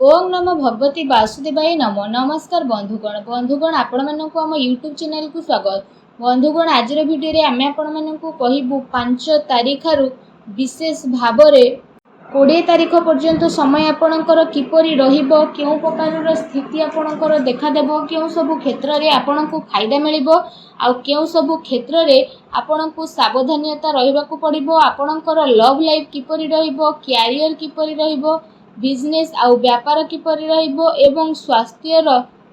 ओम नमो भगवती वासुदेवाय नमो। नमस्कार बंधुगण आपण मानक आम यूट्यूब चैनल को स्वागत। बंधुगण आज भिडियो आम आपण कहबू 5 तारीख विशेष भाव 20 तारीख पर्यंत समय आपणकर किपरि रहिबो, केउ प्रकार स्थिति आपणकर देखादेब, केउ सब क्षेत्र रे आपणको फायदा मिलिबो आ केउ सब क्षेत्र रे आपणको सावधानता रहिबाकू पड़िबो। आपणकर लव लाइफ किपरि रहिबो, कैरियर किपरि रहिबो, बिजनेस आउ व्यापार किपरि रहिबो एवं स्वास्थ्यर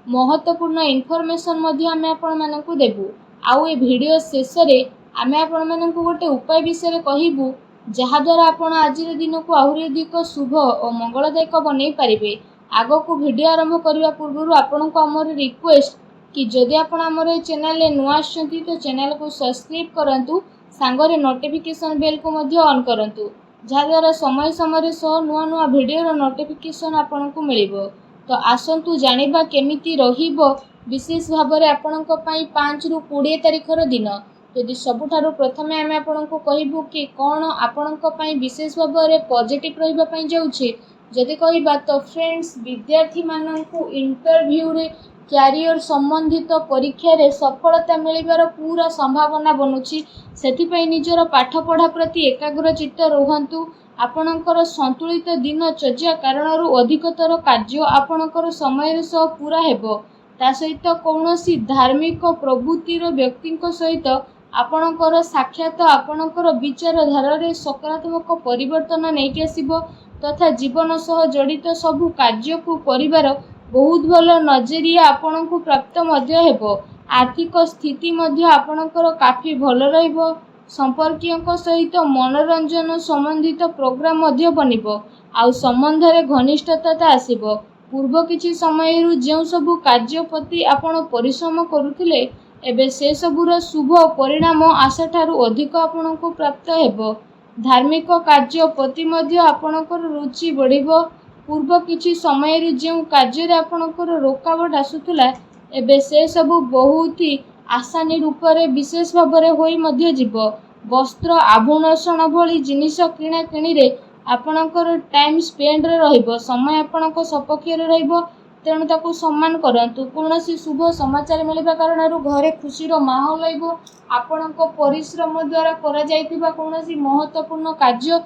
महत्वपूर्ण इनफॉरमेशन मध्ये आमे आपण मानकू देबू। आउ ए वीडियो शेष रे आमे आपण मानकू गोटे उपाय विषय कहबू जहाँ द्वारा आपण आज दिन को आहुरी अधिक शुभ और मंगलदायक बनई पारिबे। आगो को वीडियो आरंभ करने पूर्व आपण को आमर रिक्वेस्ट कि जदि आपण आमर चैनल रे नुआ आछंती तो चैनल को सब्सक्राइब करंतु, सांगरे नोटिफिकेशन बेल को मध्य ऑन करंतु, जहाँद्वारा समय समय सह नुआ नुआ वीडियो नोटिफिकेशन आपन को मिलिबो। तो आसंतु जानिबा केमिति रहिबो विशेष भाव में आपणक पई 5 रु 20 तारीखर दिन। यदि सबुठारु प्रथमे आमे आपणको कहबू कि कौन आपणक पई विशेष भाव में पॉजिटिव रहिबा पई जाउछि। जदि कहबा तो फ्रेंड्स, विद्यार्थी माननकु इंटरव्यू रे कैरियर संबंधित परीक्षा रे सफलता मिलिबार पूरा संभावना बनुछि। सेथिपई निजर पाठ पढ़ा प्रति एकाग्रचित्त रुहंतु। आपणकर संतुलित दिनचर्या कारणरू अधिकतर कार्य आपणकर समय सह पूरा हेबो। ता सहित कौनसी धार्मिक प्रवृत्तिर व्यक्ति सहित आपणकर साक्षात आपणकर विचारधारा रे सकारात्मक परिवर्तन नहीं आसिबो तथा जीवन सह जड़ित सबु कार्य को करिवार बहुत भल नजरिया आपणको प्राप्त मध्य हेबो। आर्थिक स्थिति मध्य आपणकर काफी भल रहिबो। संपर्कियों सहित मनोरंजन संबंधित प्रोग्राम मध्य बनिबो आउ संबंध रे घनिष्ठता आसिबो। पूर्व किछि समय जो सबु कार्य प्रति आपण परिश्रम करुथिले एबे से सबुर शुभ परिणाम आशा ठारू अधिक आपणको प्राप्त हेबो। धार्मिक कार्य प्रति मध्य आपणकर रुचि बढ़िबो। पूर्व किछि समय जो कार्य रे आपणकर रोकावट आसुथुला एबे से सबु बहुत ही आसानी रूप रे विशेष भाव रे होई मध्य जीवो। वस्त्र आभूषण भली जिनिस किणा किणी रे आपणकर टाइम स्पेंड रे रहिबो। समय आपणको सपक्ष रे रहिबो, तेणु ताकू सम्मान करंतु। कोनोसी शुभ समाचार मिलिबा कारणरू घरे खुशीर माहौल रहिबो। आपणको परिश्रम द्वारा करा जायतिबा कोनोसी महत्वपूर्ण कार्य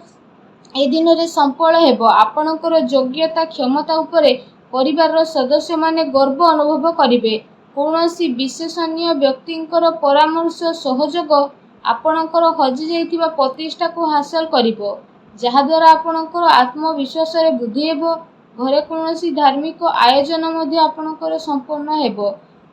ए दिन रे संपन्न हेबो। आपणकर योग्यता क्षमता उपरे परिवार सदस्य माने गर्व अनुभव करिवे। कोनोसी विशेषणीय व्यक्तिंकर परामर्श सहयोग आपणकर हजि जाइतिबा प्रतिष्ठा को हासिल करिवो, जहाँ द्वारा आपणकर आत्मविश्वास रे वृद्धि हेबो। घरे कोनोसी धार्मिक आयोजन मध्ये आपणकर संपन्न हेबो।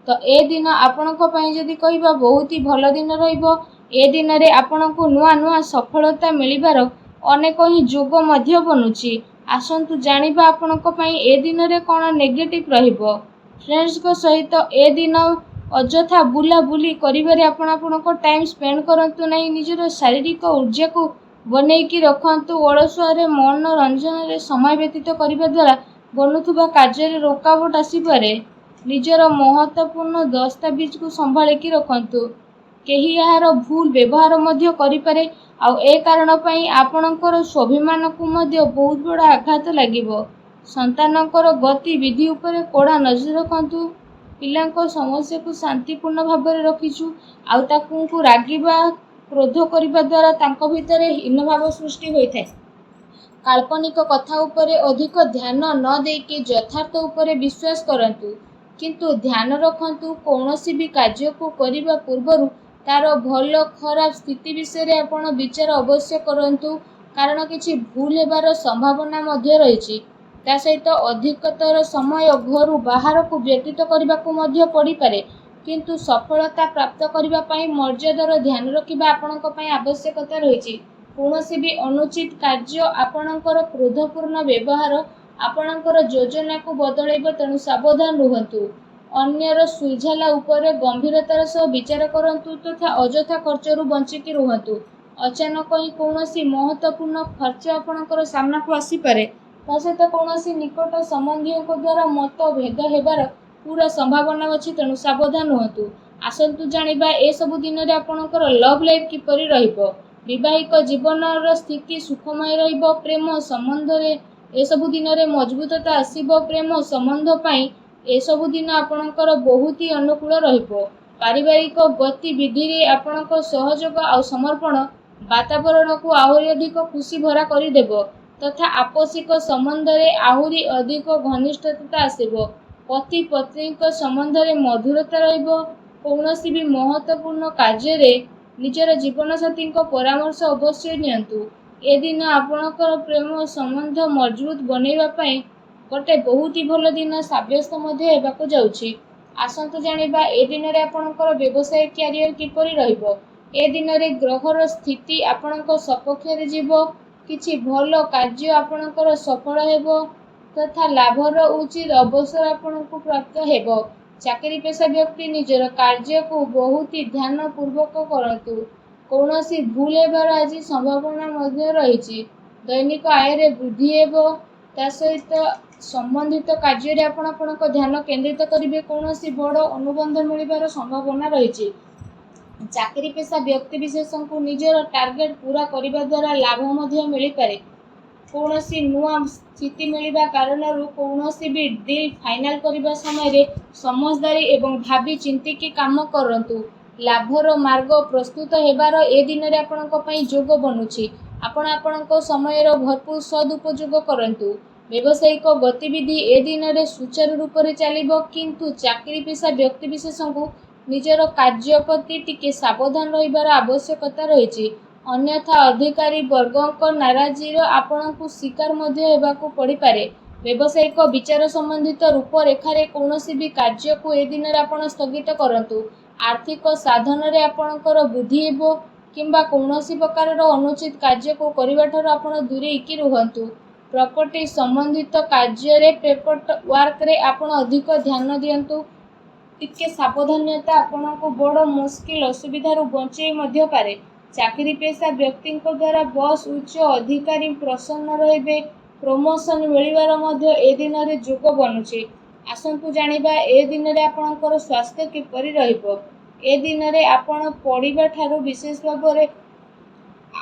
तो ए दिन आपणक पई जदि कहिबा बहुत ही भल दिन रहिबो। ए दिन रे आपणको नुआ नुआ सफलता मिलिबार अनेक ही जोग मध्य बनुछि। आसंतु जानिबा आपणक पई ए दिन रे कोन नेगेटिव रहिबो। फ्रेंड्स को सहित ए दिन अजथा बुला बुली करिबारे आपणको टाइम स्पेंड करंतु नहीं। निजर शारीरिक ऊर्जा को बनेकी रखंतु। अलसुआरे मनोरंजन रे समय व्यतीत करिबा द्वारा बनुथुबा कार्य रे रोकावट आसीपारे। निजर महत्वपूर्ण दस्तावेज को संभाळिकी रखंतु। केही यार भूल व्यवहार मध्य करिपारे आउ ए कारण पई आपणकर स्वाभिमान को मध्य बहुत बड़ा आघात लागिबो। संतानकर गतिविधि उपरे कोड़ा नजर रखंतु। पिलांको समस्या को शांतिपूर्ण भाव में रखिछु आउ ताकू रागिबा क्रोध करिबा द्वारा तांको भितरे हीन भाव सृष्टि होइथाय। काल्पनिक कथा उपरे अधिक ध्यान न देके यथार्थ उपरे विश्वास करंतु। किंतु ध्यान रखंतु कौनसी भी कार्य को करिबा पूर्वरु तार भल खराब स्थिति विषय रे आपण विचार अवश्य करंतु, कारण किछि भूल हेबार संभावना मध्य रहिछि। ता सहित अधिकतर समय घरु बाहर को व्यतीत करबा को मध्य पड़ी पारे। किंतु सफलता प्राप्त करबा पई मर्यादार ध्यान रखिबा आपणक पई आवश्यकता रहिछि। कोनोसी भी अनुचित कार्य आपणकर क्रोधपूर्ण व्यवहार आपणकर योजना को बदलैबो, तेणु सावधान रुहंतु। अन्यर सुझाला उपरे गंभीरतार सह विचार करंतु तथा अजथा खर्चरू बंचिकी रुहंतु। अचानक ही कोनोसी महत्वपूर्ण खर्च आपणकर सामना को आसी पारे। ता सहित कोनोसी निकट संबंधियों को द्वारा मतभेद हेबार पूरा संभावना अछि, तेणु सावधान रुहंतु। आसंतु जानिबा ए सब दिन रे आपणकर लव लाइफ किपरि रहिबो। विवाहिक जीवन स्थिति सुखमय रहिबो। प्रेम संबंध रे एसबु दिन में मजबूतता आसब प्रेम संबंध पाई एसबु दिन आपणकर बहुत ही अनुकूल रहिबो। पारिवारिक गतिविधि रे आपणक सहयोग आ समर्पण वातावरण को आहरी अधिक खुशी भरा करदेव तथा आपसिक संबंध रे आहरी अधिक घनिष्ठता आसब। पति पत्नी संबंध रे मधुरता रहिबो। कौनसी भी महत्वपूर्ण कार्य रे निजर जीवन साथी परामर्श अवश्य नियंतु। ए दिन आपणकर प्रेम संबंध मजबूत बनैबा पई गोटे बहुत ही भल दिन साब्यस्त होगाकू जाउछि। आसंतु जानिबा ए दिन रे आपणकर व्यवसाय कैरियर किपरि रहिबो। ए दिन रे ग्रहर स्थिति आपणक सपक्ष रे जीवो। किछि भल कार्य आपणकर सफल हेबो तथा लाभर उचित अवसर आपणको प्राप्त हेबो। चाकरी पेशा व्यक्ति निजर कार्य को बहुत ही ध्यान पूर्वक करंतु। कौनसी भूल हेबार आज संभावना मध्य रही। दैनिक आय रे वृद्धि हेबो। ता सहित संबंधित कार्य रे आपणक ध्यान केंद्रित करिवे। कौनसी बड़ अनुबंध मिलिबार संभावना रही। चाकरी पेशा व्यक्ति विशेष को निजर टार्गेट पूरा करने द्वारा लाभ मध्य मिल पारे। कौनसी नुआ स्थिति मिलवा कारण कौनसी भी डील फाइनल करने समय समझदारी एवं भावी चिंतिकी काम करंतु। लाभर मार्ग प्रस्तुत हेबार ए दिन रे आपणक पई जोग बनुछि। आपण आपणक समय भरपूर सदुपयोग करंतु। व्यावसायिक गतिविधि ए दिन रे सुचारू रूप से चलिबो किंतु चाकरी पेशा व्यक्ति विशेष को निजर कार्य प्रति टिके सावधान रहिबार आवश्यकता रही। अन्यथा अधिकारी वर्गक नाराजी आपणकु शिकार मध्य हेबाकू पड़ी पारे। व्यावसायिक विचार संबंधित रूपरेखा रे कौनसी भी कार्य को ए दिन रे आपण स्थगित करंतु। आर्थिक साधन रे आपणकर बुद्धि हेबो किंबा कौनसी प्रकार अनुचित कार्य को करबा ठार आपण दूरेकी रुहंतु। प्रॉपर्टी संबंधित कार्य रे पेपर वर्क रे आपण अधिक ध्यान दियंतु। टिके सावधानता आपणको बड़ मुश्किल असुविधा बंचई मध्य पारे। चाकरी पेशा व्यक्ति द्वारा बस उच्च अधिकारी प्रसन्न रहिबे। प्रमोशन मिलिबार मध्य ए दिन रे जोग बनुछि। आसंतु जानिबा ए दिन रे आपणकर स्वास्थ्य किपरि रहिबो। ए दिन रे आपण पढ़िबा ठारू विशेष भाव रे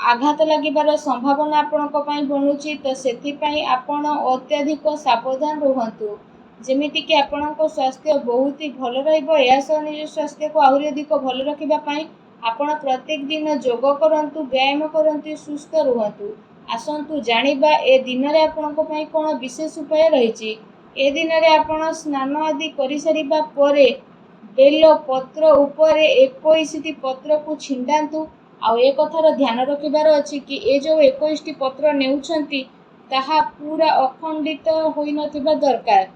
आघात लागिबार संभावना आपणक पई बनुछि। तो सेथि पई आपण अत्यधिक सावधान रुहंतु जेमिति कि आपणक स्वास्थ्य बहुत ही भल रहिबो। या सह निज स्वास्थ्य को आहुरी अधिक भल रखिबा पई आपण प्रत्येक दिन योग करंतु, व्यायाम करंतु, सुस्थ रुहंतु। आसंतु जानिबा ए दिन रे आपणक पई कोन विशेष उपाय रहिछि। ए दिन रे आपण स्नान आदि करि सारिबा परे बेल पत्र उपरे 21टी पत्र को छिंडांतु। आ ए कथार ध्यान रखिबार अछि कि ए जो 21टी पत्र नेउछंती ताहा पूरा अखंडित होई नथिबा दरकार।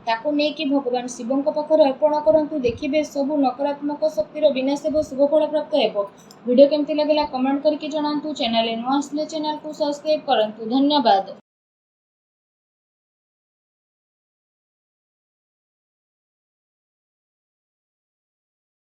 ताकू नहीं कि भगवान शिवों पाखे अर्पण करंतु। देखिबे सबु नकारात्मक शक्तिर विनाश हेबो, शुभ फल प्राप्त हेबो। वीडियो केमती लागला कमेंट करके जणांतु। चैनल नुआ आसले चैनल को सब्सक्राइब करंतु। धन्यवाद।